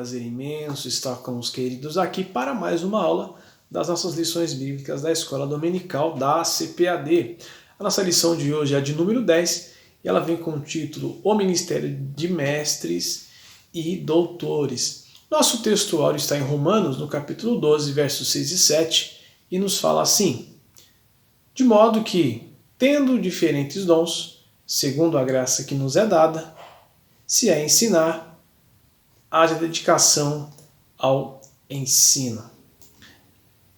prazer imenso estar com os queridos aqui para mais uma aula das nossas lições bíblicas da Escola Dominical da CPAD. A nossa lição de hoje é a de número 10 e ela vem com o título O Ministério de Mestres e Doutores. Nosso texto áureo está em Romanos, no capítulo 12, versos 6 e 7, e nos fala assim: de modo que, tendo diferentes dons, segundo a graça que nos é dada, se é ensinar, haja dedicação ao ensino.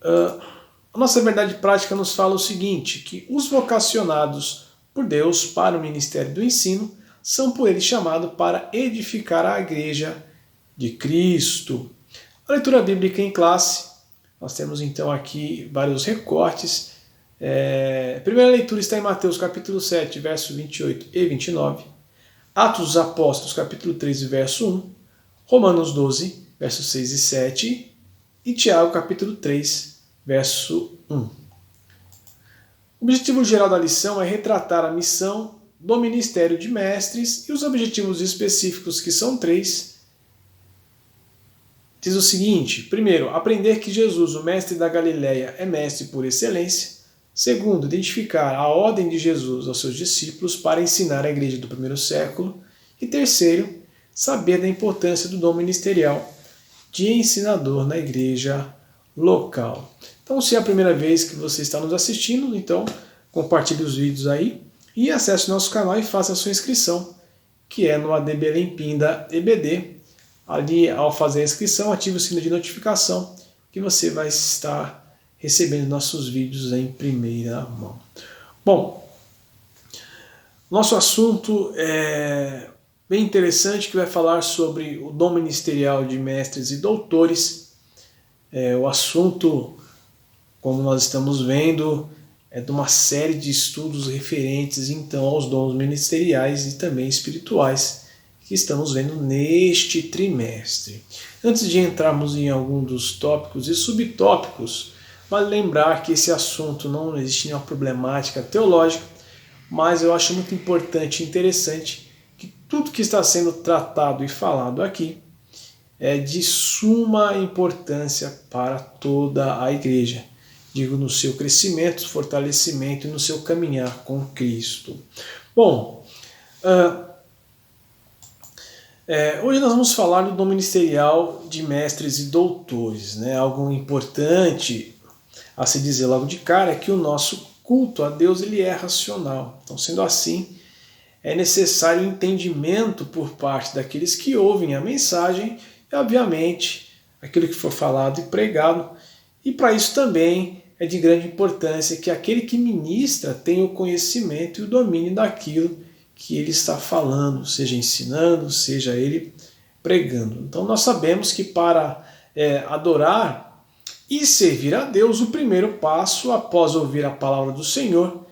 A nossa verdade prática nos fala o seguinte, que os vocacionados por Deus para o ministério do ensino são por ele chamados para edificar a igreja de Cristo. A leitura bíblica em classe, nós temos então aqui vários recortes. A primeira leitura está em Mateus capítulo 7, versos 28 e 29, Atos dos Apóstolos capítulo 13, verso 1, Romanos 12, versos 6 e 7 e Tiago capítulo 3, verso 1. O objetivo geral da lição é retratar a missão do Ministério de Mestres e os objetivos específicos, que são 3, diz o seguinte: primeiro, aprender que Jesus, o mestre da Galileia, é mestre por excelência. Segundo, identificar a ordem de Jesus aos seus discípulos para ensinar a igreja do primeiro século. E terceiro, saber da importância do dom ministerial de ensinador na igreja local. Então, se é a primeira vez que você está nos assistindo, então compartilhe os vídeos aí e acesse o nosso canal e faça a sua inscrição, que é no ADB Lempinda EBD. Ali, ao fazer a inscrição, ative o sino de notificação, que você vai estar recebendo nossos vídeos em primeira mão. Bom, nosso assunto é bem interessante, que vai falar sobre o dom ministerial de mestres e doutores. O assunto, como nós estamos vendo, é de uma série de estudos referentes então aos dons ministeriais e também espirituais que estamos vendo neste trimestre. Antes de entrarmos em algum dos tópicos e subtópicos, vale lembrar que esse assunto não existe nenhuma problemática teológica, mas eu acho muito importante e interessante que tudo que está sendo tratado e falado aqui é de suma importância para toda a igreja. Digo, no seu crescimento, fortalecimento e no seu caminhar com Cristo. Bom, hoje nós vamos falar do dom ministerial de mestres e doutores, né? Algo importante a se dizer logo de cara é que o nosso culto a Deus ele é racional. Então, sendo assim, é necessário entendimento por parte daqueles que ouvem a mensagem e, obviamente, aquilo que for falado e pregado. E para isso também é de grande importância que aquele que ministra tenha o conhecimento e o domínio daquilo que ele está falando, seja ensinando, seja ele pregando. Então nós sabemos que para adorar e servir a Deus, o primeiro passo após ouvir a palavra do Senhor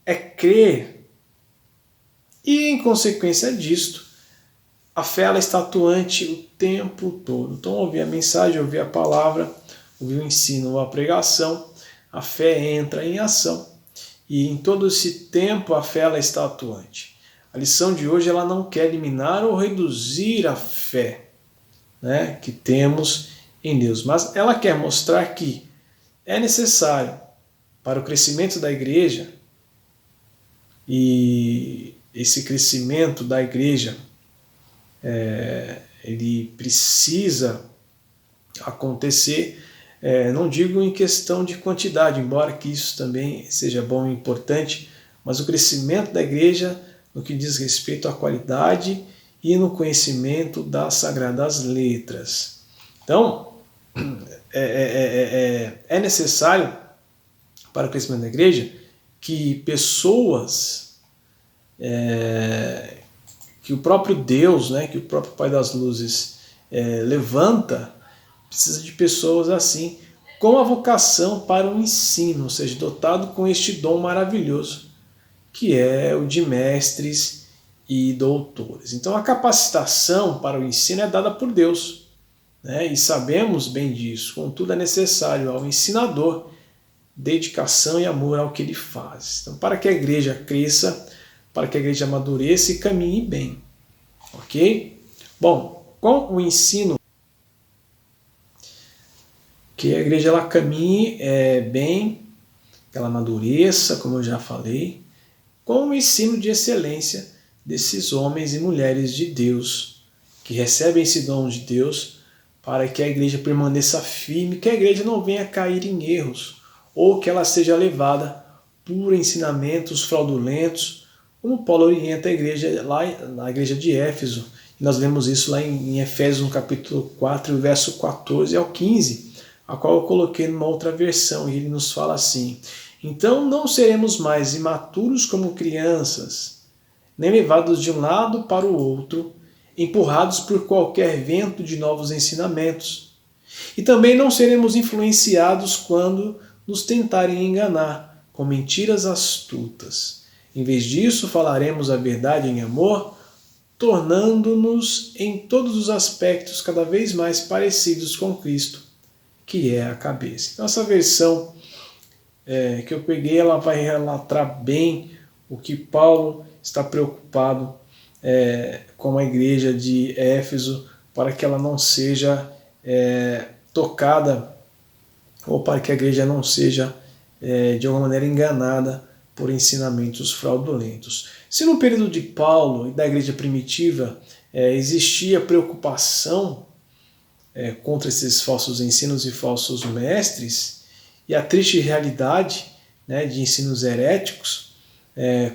é crer. E em consequência disto, a fé ela está atuante o tempo todo. Então ouvir a mensagem, ouvir a palavra, ouvir o ensino ou a pregação, a fé entra em ação. E em todo esse tempo a fé ela está atuante. A lição de hoje ela não quer eliminar ou reduzir a fé, né, que temos em Deus, mas ela quer mostrar que é necessário para o crescimento da igreja, e esse crescimento da igreja ele precisa acontecer, não digo em questão de quantidade, embora que isso também seja bom e importante, mas o crescimento da igreja no que diz respeito à qualidade e no conhecimento das sagradas letras. Então, é necessário para o crescimento da igreja que pessoas, que o próprio Deus, né, que o próprio Pai das Luzes levanta, precisa de pessoas assim, com a vocação para o ensino, ou seja, dotado com este dom maravilhoso, que é o de mestres e doutores. Então a capacitação para o ensino é dada por Deus, né? E sabemos bem disso. Contudo, é necessário ao ensinador dedicação e amor ao que ele faz. Então, para que a igreja cresça, para que a igreja amadureça e caminhe bem. Ok? Bom, com o ensino que a igreja ela caminhe bem, que ela amadureça, como eu já falei, com o ensino de excelência desses homens e mulheres de Deus, que recebem esse dom de Deus, para que a igreja permaneça firme, que a igreja não venha cair em erros, ou que ela seja levada por ensinamentos fraudulentos, como Paulo orienta a igreja lá na igreja de Éfeso. E nós vemos isso lá em Efésios, no capítulo 4, verso 14 ao 15, a qual eu coloquei numa outra versão, e ele nos fala assim: então não seremos mais imaturos como crianças, nem levados de um lado para o outro, empurrados por qualquer vento de novos ensinamentos. E também não seremos influenciados quando nos tentarem enganar com mentiras astutas. Em vez disso, falaremos a verdade em amor, tornando-nos em todos os aspectos cada vez mais parecidos com Cristo, que é a cabeça. Então, essa versão que eu peguei, ela vai relatar bem o que Paulo está preocupado com a igreja de Éfeso, para que ela não seja tocada, ou para que a igreja não seja de alguma maneira enganada por ensinamentos fraudulentos. Se no período de Paulo e da igreja primitiva existia preocupação contra esses falsos ensinos e falsos mestres, e a triste realidade de ensinos heréticos,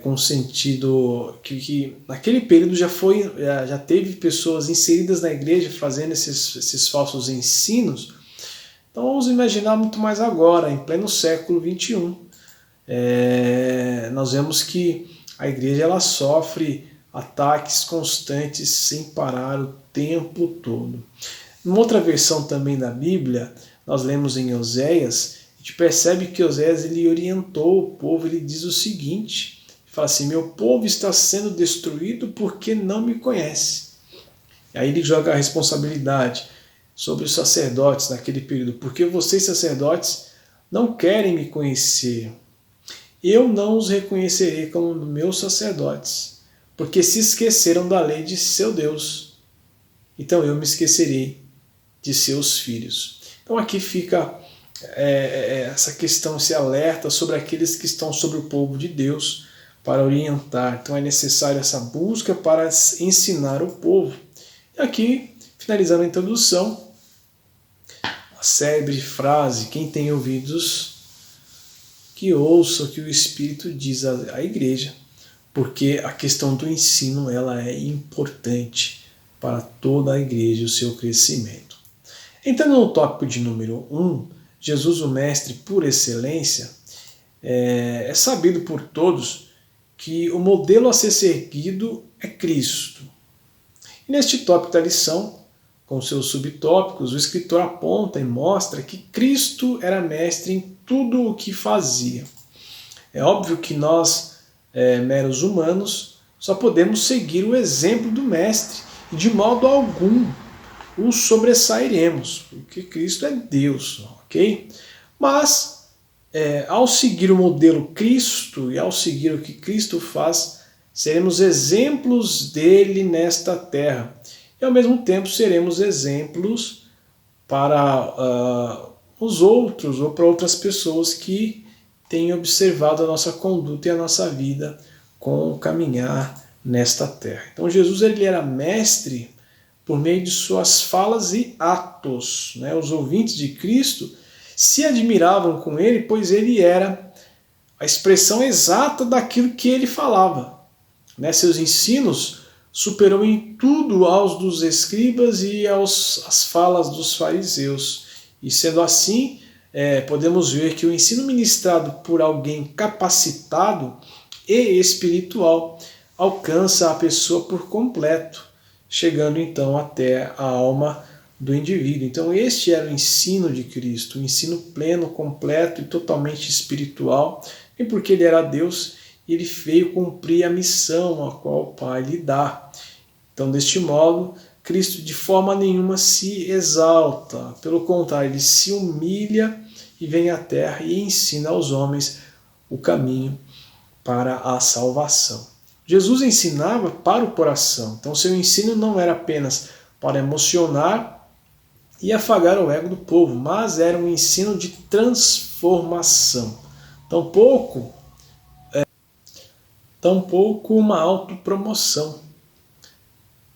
com sentido que naquele período já teve pessoas inseridas na igreja fazendo esses falsos ensinos. Então vamos imaginar muito mais agora, em pleno século XXI. Nós vemos que a igreja ela sofre ataques constantes sem parar o tempo todo. Numa outra versão também da Bíblia, nós lemos em Oséias, a gente percebe que Oséias ele orientou o povo, ele diz o seguinte, ele fala assim: meu povo está sendo destruído porque não me conhece. E aí ele joga a responsabilidade sobre os sacerdotes naquele período, porque vocês sacerdotes não querem me conhecer. Eu não os reconhecerei como meus sacerdotes, porque se esqueceram da lei de seu Deus. Então eu me esquecerei de seus filhos. Então aqui fica essa questão, esse alerta sobre aqueles que estão sobre o povo de Deus para orientar. Então é necessário essa busca para ensinar o povo. E aqui, finalizando a introdução, a célebre frase: quem tem ouvidos, que ouça o que o Espírito diz à igreja, porque a questão do ensino ela é importante para toda a igreja e o seu crescimento. Entrando no tópico de número 1, Jesus, o Mestre por excelência, é sabido por todos que o modelo a ser seguido é Cristo. E neste tópico da lição, com seus subtópicos, o escritor aponta e mostra que Cristo era mestre em tudo o que fazia. É óbvio que nós, meros humanos, só podemos seguir o exemplo do Mestre e de modo algum o sobressairemos, porque Cristo é Deus, ok? Mas, ao seguir o modelo Cristo e ao seguir o que Cristo faz, seremos exemplos dele nesta terra. E ao mesmo tempo seremos exemplos para os outros ou para outras pessoas que têm observado a nossa conduta e a nossa vida com o caminhar nesta terra. Então Jesus ele era mestre por meio de suas falas e atos. Os ouvintes de Cristo se admiravam com ele, pois ele era a expressão exata daquilo que ele falava. Seus ensinos superou em tudo aos dos escribas e às falas dos fariseus. E sendo assim, podemos ver que o ensino ministrado por alguém capacitado e espiritual alcança a pessoa por completo, chegando então até a alma do indivíduo. Então este era o ensino de Cristo, o ensino pleno, completo e totalmente espiritual, e porque ele era Deus, ele veio cumprir a missão a qual o Pai lhe dá. Então, deste modo, Cristo de forma nenhuma se exalta, pelo contrário, ele se humilha e vem à terra e ensina aos homens o caminho para a salvação. Jesus ensinava para o coração, então seu ensino não era apenas para emocionar e afagar o ego do povo, mas era um ensino de transformação. Tampouco uma autopromoção,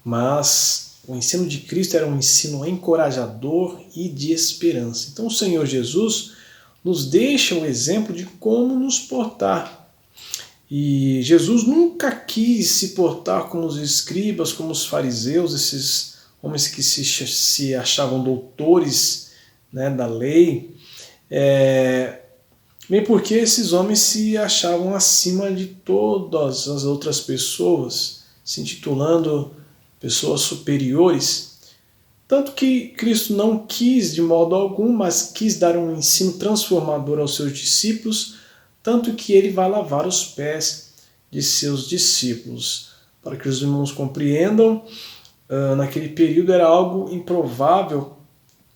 mas o ensino de Cristo era um ensino encorajador e de esperança. Então o Senhor Jesus nos deixa o exemplo de como nos portar. E Jesus nunca quis se portar como os escribas, como os fariseus, esses homens que se achavam doutores, né, da lei, bem porque esses homens se achavam acima de todas as outras pessoas, se intitulando pessoas superiores. Tanto que Cristo não quis de modo algum, mas quis dar um ensino transformador aos seus discípulos, tanto que ele vai lavar os pés de seus discípulos. Para que os irmãos compreendam, naquele período era algo improvável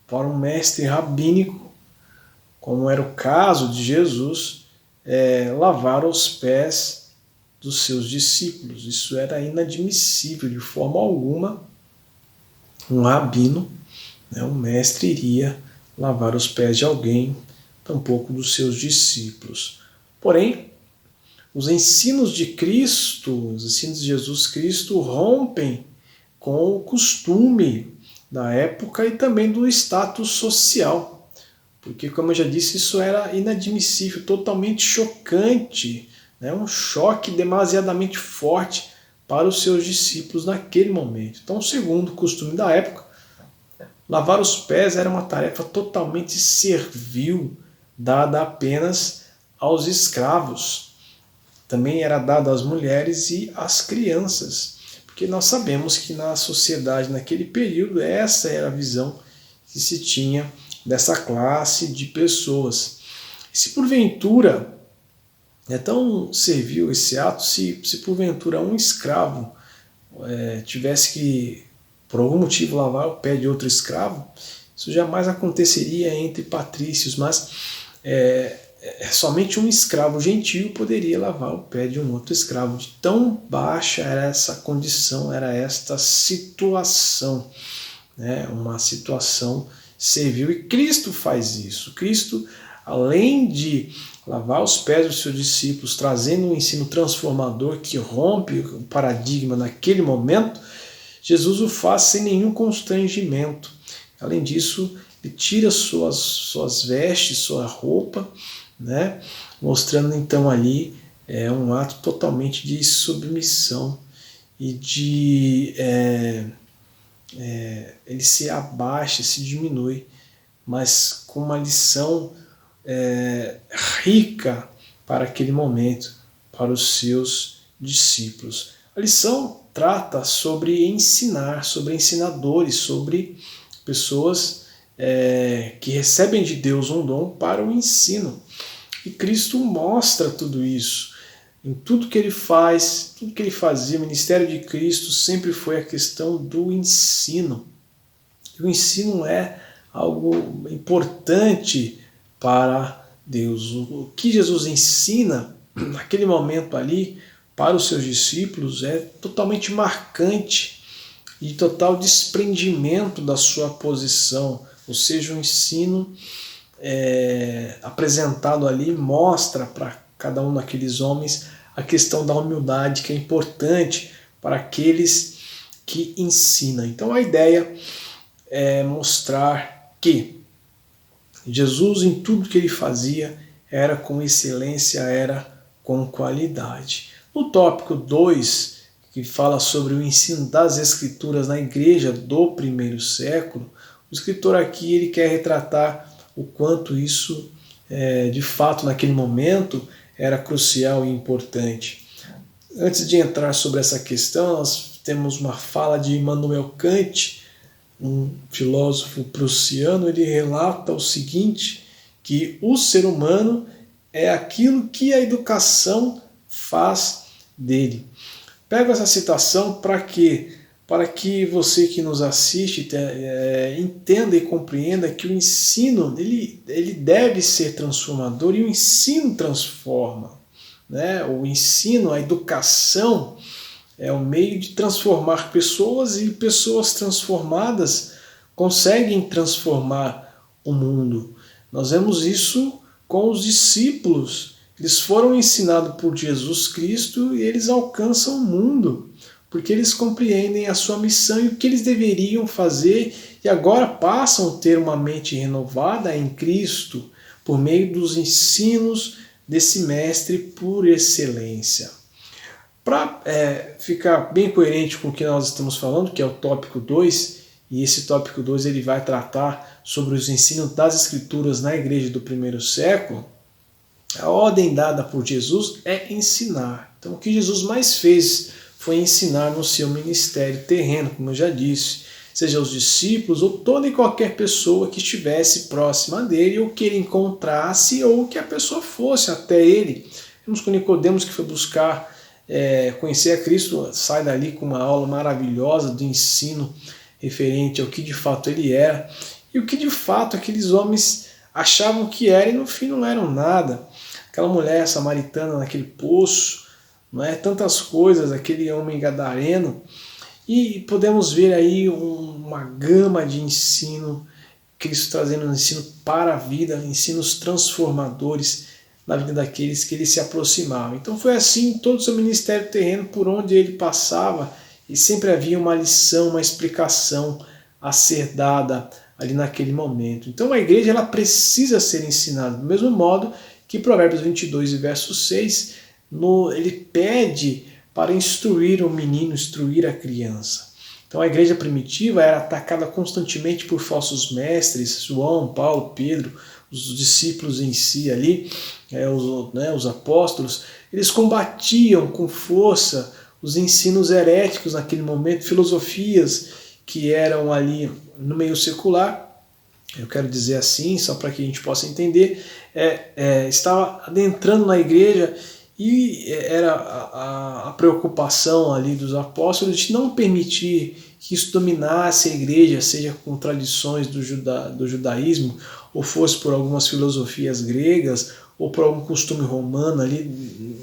para um mestre rabínico, como era o caso de Jesus, lavar os pés dos seus discípulos. Isso era inadmissível de forma alguma. Um rabino, um mestre, iria lavar os pés de alguém, tampouco dos seus discípulos. Porém, os ensinos de Cristo, os ensinos de Jesus Cristo rompem com o costume da época e também do status social. Porque, como eu já disse, isso era inadmissível, totalmente chocante, um choque demasiadamente forte para os seus discípulos naquele momento. Então, segundo o costume da época, lavar os pés era uma tarefa totalmente servil, dada apenas aos escravos. Também era dada às mulheres e às crianças, porque nós sabemos que na sociedade naquele período essa era a visão que se tinha dessa classe de pessoas. E se porventura é tão servil esse ato, se porventura um escravo tivesse que, por algum motivo, lavar o pé de outro escravo, isso jamais aconteceria entre patrícios, mas somente um escravo gentil poderia lavar o pé de um outro escravo. De tão baixa era essa condição, era esta situação, uma situação servil. E Cristo faz isso. Cristo, além de lavar os pés dos seus discípulos, trazendo um ensino transformador que rompe o paradigma naquele momento, Jesus o faz sem nenhum constrangimento. Além disso, ele tira suas vestes, sua roupa, mostrando então ali um ato totalmente de submissão e de ele se abaixa, se diminui, mas com uma lição rica para aquele momento, para os seus discípulos. A lição trata sobre ensinar, sobre ensinadores, sobre pessoas que recebem de Deus um dom para o ensino. E Cristo mostra tudo isso. Em tudo que ele faz, tudo que ele fazia, o ministério de Cristo sempre foi a questão do ensino. E o ensino é algo importante para Deus. O que Jesus ensina naquele momento ali para os seus discípulos é totalmente marcante e total desprendimento da sua posição, ou seja, o ensino apresentado ali mostra para cada um daqueles homens a questão da humildade, que é importante para aqueles que ensinam. Então a ideia é mostrar que Jesus, em tudo que ele fazia, era com excelência, era com qualidade. No tópico 2, que fala sobre o ensino das Escrituras na igreja do primeiro século, o escritor aqui ele quer retratar o quanto isso, de fato, naquele momento, era crucial e importante. Antes de entrar sobre essa questão, nós temos uma fala de Immanuel Kant, um filósofo prussiano. Ele relata o seguinte, que o ser humano é aquilo que a educação faz dele. Pego essa citação para quê? Para que você que nos assiste entenda e compreenda que o ensino ele deve ser transformador, e o ensino transforma. O ensino, a educação, é o meio de transformar pessoas, e pessoas transformadas conseguem transformar o mundo. Nós vemos isso com os discípulos. Eles foram ensinados por Jesus Cristo e eles alcançam o mundo, porque eles compreendem a sua missão e o que eles deveriam fazer e agora passam a ter uma mente renovada em Cristo por meio dos ensinos desse mestre por excelência. Para ficar bem coerente com o que nós estamos falando, que é o tópico 2, e esse tópico 2 ele vai tratar sobre os ensinos das Escrituras na igreja do primeiro século, a ordem dada por Jesus é ensinar. Então o que Jesus mais fez foi ensinar no seu ministério terreno, como eu já disse, seja os discípulos ou toda e qualquer pessoa que estivesse próxima dele, ou que ele encontrasse, ou que a pessoa fosse até ele. Vemos com Nicodemos, que foi buscar conhecer a Cristo, sai dali com uma aula maravilhosa do ensino referente ao que de fato ele era e o que de fato aqueles homens achavam que era e no fim não eram nada. Aquela mulher samaritana naquele poço, não é? Tantas coisas, aquele homem gadareno, e podemos ver aí uma gama de ensino, Cristo trazendo um ensino para a vida, ensinos transformadores na vida daqueles que ele se aproximava. Então foi assim em todo o seu ministério terreno, por onde ele passava, e sempre havia uma lição, uma explicação a ser dada ali naquele momento. Então a igreja ela precisa ser ensinada, do mesmo modo que Provérbios 22 e verso 6, ele pede para instruir o menino, instruir a criança. Então a igreja primitiva era atacada constantemente por falsos mestres, João, Paulo, Pedro, os discípulos em si ali, os apóstolos, eles combatiam com força os ensinos heréticos naquele momento, filosofias que eram ali no meio secular, eu quero dizer assim, só para que a gente possa entender, estava adentrando na igreja e era a preocupação ali dos apóstolos de não permitir que isso dominasse a igreja, seja com tradições do judaísmo, ou fosse por algumas filosofias gregas, ou por algum costume romano ali.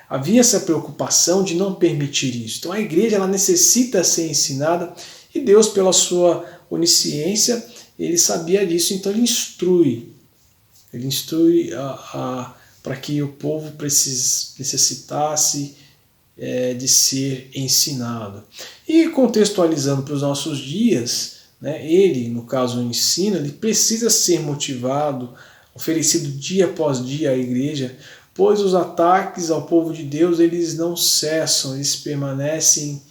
Havia essa preocupação de não permitir isso. Então a igreja ela necessita ser ensinada e Deus, pela sua onisciência, ele sabia disso, então ele instrui. Ele instrui para que o povo necessitasse de ser ensinado. E contextualizando para os nossos dias, ele, no caso o ensino, ele precisa ser motivado, oferecido dia após dia à igreja, pois os ataques ao povo de Deus eles não cessam, eles permanecem o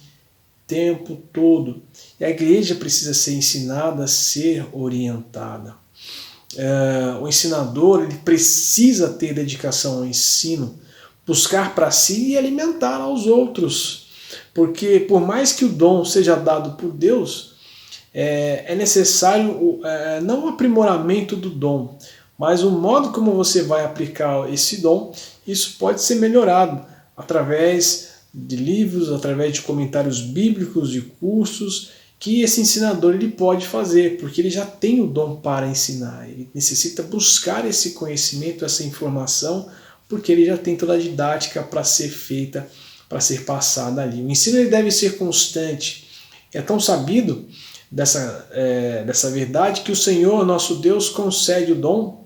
tempo todo. E a igreja precisa ser ensinada, ser orientada. O ensinador ele precisa ter dedicação ao ensino, buscar para si e alimentar aos outros, porque por mais que o dom seja dado por Deus, é necessário não o aprimoramento do dom, mas o modo como você vai aplicar esse dom, isso pode ser melhorado através de livros, através de comentários bíblicos, de cursos, que esse ensinador ele pode fazer, porque ele já tem o dom para ensinar, ele necessita buscar esse conhecimento, essa informação, porque ele já tem toda a didática para ser feita, para ser passada ali. O ensino ele deve ser constante. É tão sabido dessa verdade que o Senhor, nosso Deus, concede o dom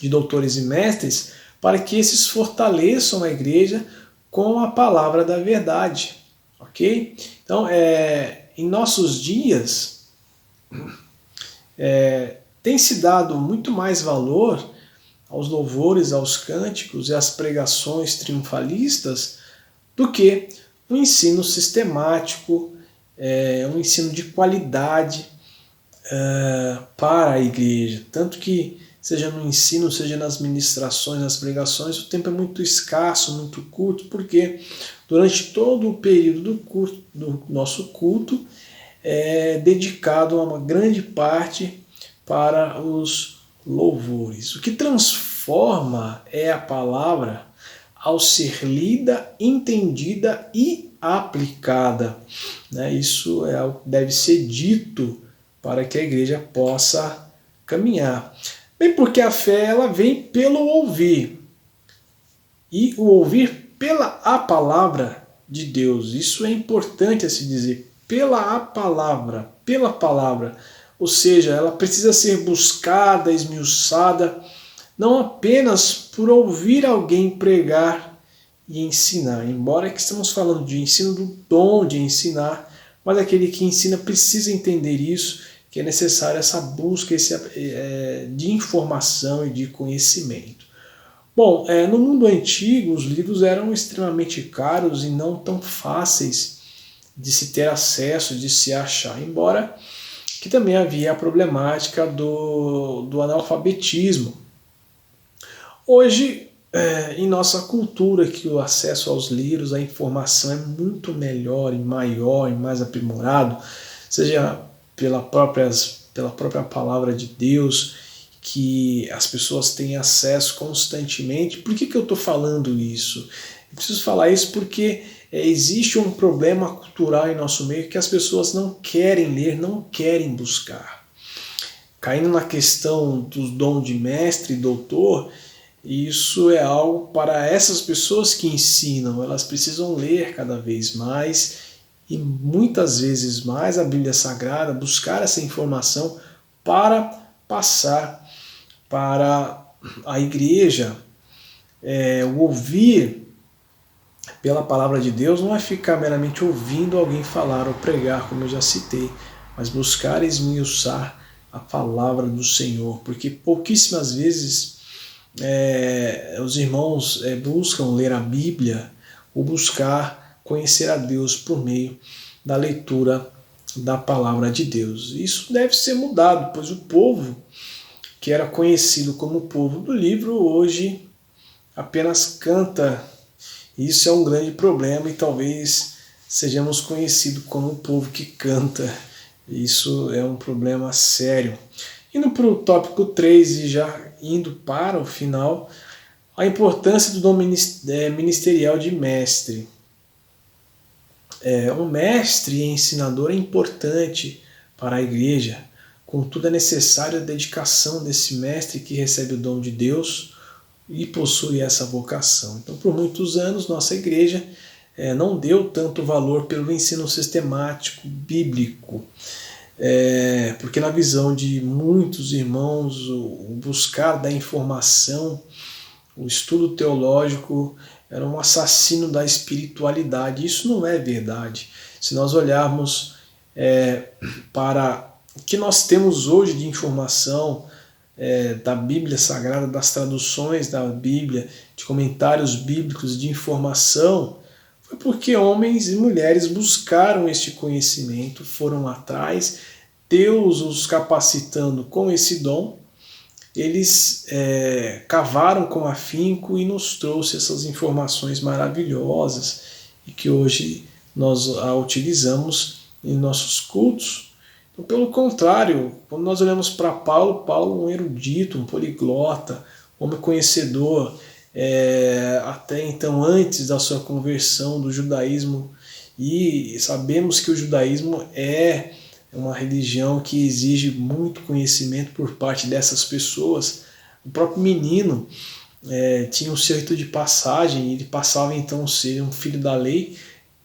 de doutores e mestres para que esses fortaleçam a igreja com a palavra da verdade. Ok? Então, em nossos dias, tem se dado muito mais valor aos louvores, aos cânticos e às pregações triunfalistas do que um ensino sistemático, um ensino de qualidade para a igreja. Tanto que, seja no ensino, seja nas ministrações, nas pregações, o tempo é muito escasso, muito curto, porque durante todo o período do nosso culto é dedicado a uma grande parte para os louvores. O que transforma é a palavra ao ser lida, entendida e aplicada. Isso é algo que deve ser dito para que a igreja possa caminhar. Bem, porque a fé ela vem pelo ouvir, e o ouvir pela a palavra de Deus. Isso é importante a se dizer, pela a palavra, pela palavra. Ou seja, ela precisa ser buscada, esmiuçada, não apenas por ouvir alguém pregar e ensinar. Embora que estamos falando de ensino do dom de ensinar, mas aquele que ensina precisa entender isso, que é necessária essa busca de informação e de conhecimento. Bom, no mundo antigo os livros eram extremamente caros e não tão fáceis de se ter acesso, de se achar, embora que também havia a problemática do analfabetismo. Hoje, em nossa cultura, que o acesso aos livros, a informação é muito melhor e maior e mais aprimorado, seja pela própria palavra de Deus, que as pessoas têm acesso constantemente. Por que eu estou falando isso? Eu preciso falar isso porque existe um problema cultural em nosso meio que as pessoas não querem ler, não querem buscar. Caindo na questão dos dons de mestre e doutor, isso é algo para essas pessoas que ensinam. Elas precisam ler cada vez mais e muitas vezes mais a Bíblia Sagrada, buscar essa informação para passar para a igreja. O ouvir pela palavra de Deus não é ficar meramente ouvindo alguém falar ou pregar, como eu já citei, mas buscar esmiuçar a palavra do Senhor, porque pouquíssimas vezes os irmãos buscam ler a Bíblia ou buscar conhecer a Deus por meio da leitura da palavra de Deus. Isso deve ser mudado, pois o povo que era conhecido como o povo do livro hoje apenas canta. Isso é um grande problema e talvez sejamos conhecidos como o povo que canta. Isso é um problema sério. Indo para o tópico 3 e já indo para o final, a importância do dom ministerial de mestre. Um mestre e ensinador é importante para a igreja, contudo é necessária a dedicação desse mestre que recebe o dom de Deus e possui essa vocação. Então, por muitos anos, nossa igreja não deu tanto valor pelo ensino sistemático bíblico, porque na visão de muitos irmãos, o buscar da informação, o estudo teológico era um assassino da espiritualidade. Isso não é verdade. Se nós olharmos para o que nós temos hoje de informação da Bíblia Sagrada, das traduções da Bíblia, de comentários bíblicos, de informação, foi porque homens e mulheres buscaram este conhecimento, foram atrás, Deus os capacitando com esse dom, eles cavaram com afinco e nos trouxe essas informações maravilhosas e que hoje nós a utilizamos em nossos cultos. Então, pelo contrário, quando nós olhamos para Paulo um erudito, um poliglota, um homem conhecedor, até então antes da sua conversão do judaísmo, e sabemos que o judaísmo é uma religião que exige muito conhecimento por parte dessas pessoas. O próprio menino tinha um seu rito de passagem, ele passava então a ser um filho da lei,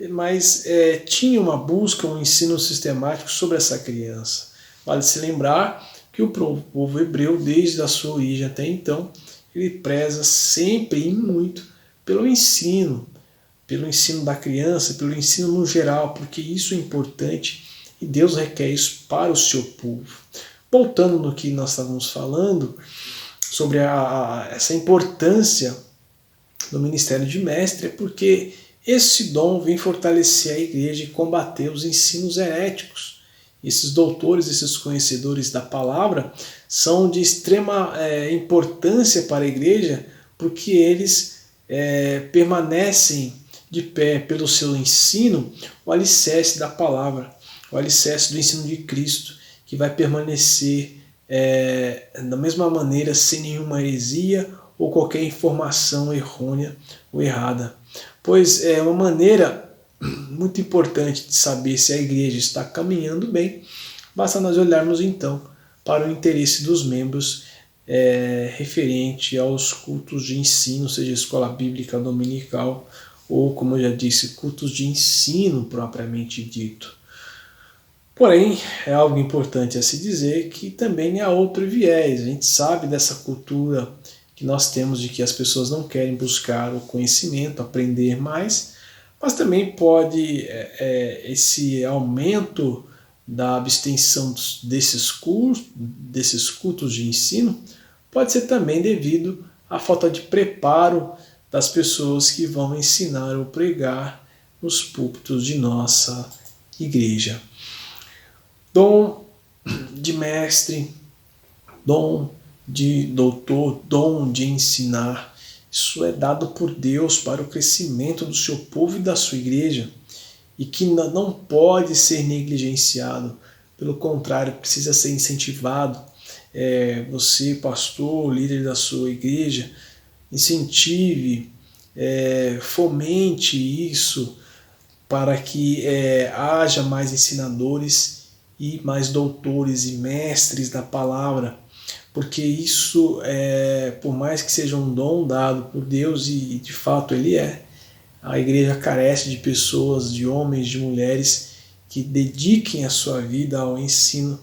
mas tinha uma busca, um ensino sistemático sobre essa criança. Vale se lembrar que o povo hebreu, desde a sua origem até então, ele preza sempre e muito pelo ensino da criança, pelo ensino no geral, porque isso é importante e Deus requer isso para o seu povo. Voltando no que nós estávamos falando, sobre essa importância do ministério de mestre, é porque esse dom vem fortalecer a igreja e combater os ensinos heréticos. Esses doutores, esses conhecedores da palavra, são de extrema importância para a igreja, porque eles permanecem de pé pelo seu ensino, o alicerce da palavra, o alicerce do ensino de Cristo, que vai permanecer da mesma maneira, sem nenhuma heresia ou qualquer informação errônea ou errada. Pois é uma maneira muito importante de saber se a igreja está caminhando bem, basta nós olharmos então para o interesse dos membros referente aos cultos de ensino, seja escola bíblica dominical ou, como eu já disse, cultos de ensino propriamente dito. Porém, é algo importante a se dizer que também há outro viés. A gente sabe dessa cultura que nós temos de que as pessoas não querem buscar o conhecimento, aprender mais, mas também pode esse aumento da abstenção desses cultos de ensino pode ser também devido à falta de preparo das pessoas que vão ensinar ou pregar nos púlpitos de nossa igreja. Dom de mestre, dom de doutor, dom de ensinar, isso é dado por Deus para o crescimento do seu povo e da sua igreja, e que não pode ser negligenciado, pelo contrário, precisa ser incentivado. Você, pastor, líder da sua igreja, incentive, fomente isso para que haja mais ensinadores e mais doutores e mestres da palavra, porque isso, por mais que seja um dom dado por Deus, e de fato ele a igreja carece de pessoas, de homens, de mulheres que dediquem a sua vida ao ensino,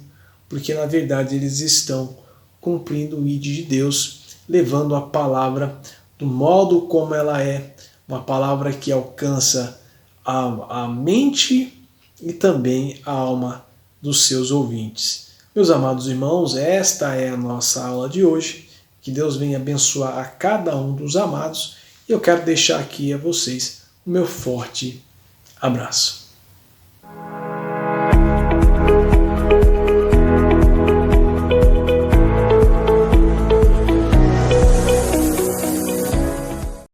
porque na verdade eles estão cumprindo o ID de Deus, levando a palavra do modo como ela é, uma palavra que alcança a mente e também a alma dos seus ouvintes. Meus amados irmãos, esta é a nossa aula de hoje. Que Deus venha abençoar a cada um dos amados. E eu quero deixar aqui a vocês o meu forte abraço.